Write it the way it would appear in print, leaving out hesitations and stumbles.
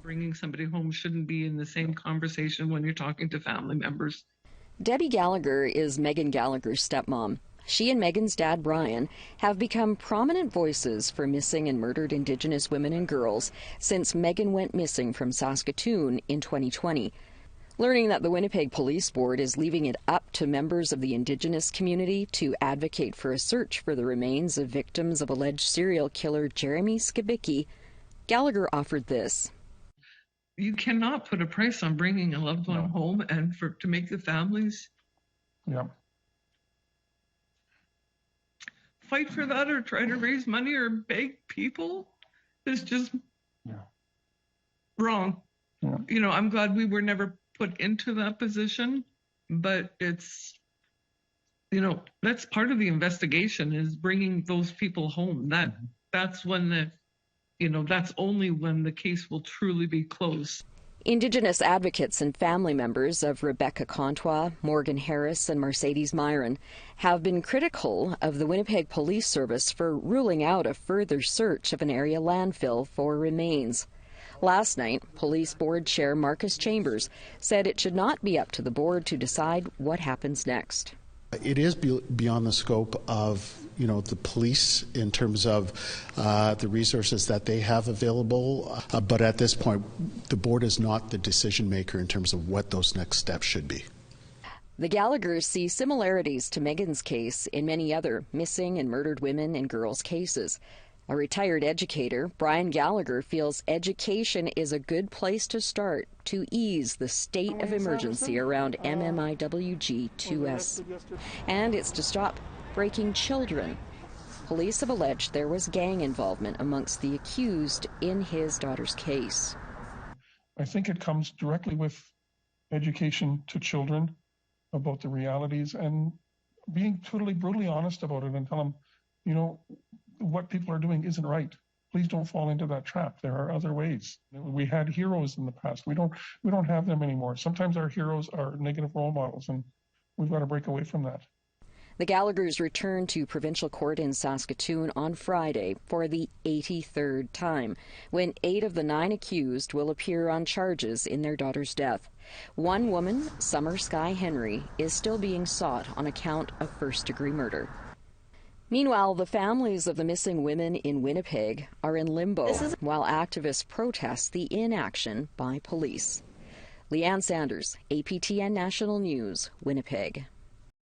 Bringing somebody home shouldn't be in the same conversation when you're talking to family members. Debbie Gallagher is Megan Gallagher's stepmom. She and Megan's dad, Brian, have become prominent voices for missing and murdered Indigenous women and girls since Megan went missing from Saskatoon in 2020. Learning that the Winnipeg Police Board is leaving it up to members of the Indigenous community to advocate for a search for the remains of victims of alleged serial killer Jeremy Skibicki, Gallagher offered this. You cannot put a price on bringing a loved one home, and to make the families fight for that or try to raise money or beg people is just wrong. You know, I'm glad we were never put into that position, but it's, you know, that's part of the investigation, is bringing those people home. That's when that's only when the case will truly be closed. Indigenous advocates and family members of Rebecca Contois, Morgan Harris, and Mercedes Myron have been critical of the Winnipeg Police Service for ruling out a further search of an area landfill for remains. Last night, Police Board Chair Marcus Chambers said it should not be up to the board to decide what happens next. It is beyond the scope of, the police in terms of the resources that they have available. But at this point, the board is not the decision maker in terms of what those next steps should be. The Gallaghers see similarities to Megan's case in many other missing and murdered women and girls cases. A retired educator, Brian Gallagher, feels education is a good place to start to ease the state of emergency around MMIWG-2S. And it's to stop breaking children. Police have alleged there was gang involvement amongst the accused in his daughter's case. I think it comes directly with education to children about the realities and being totally brutally honest about it and tell them, what people are doing isn't right. Please don't fall into that trap. There are other ways. We had heroes in the past. We don't have them anymore. Sometimes our heroes are negative role models, and we've got to break away from that. The Gallaghers returned to provincial court in Saskatoon on Friday for the 83rd time, when 8 of the 9 accused will appear on charges in their daughter's death. One woman, Summer Sky Henry, is still being sought on account of first-degree murder. Meanwhile, the families of the missing women in Winnipeg are in limbo while activists protest the inaction by police. Leanne Sanders, APTN National News, Winnipeg.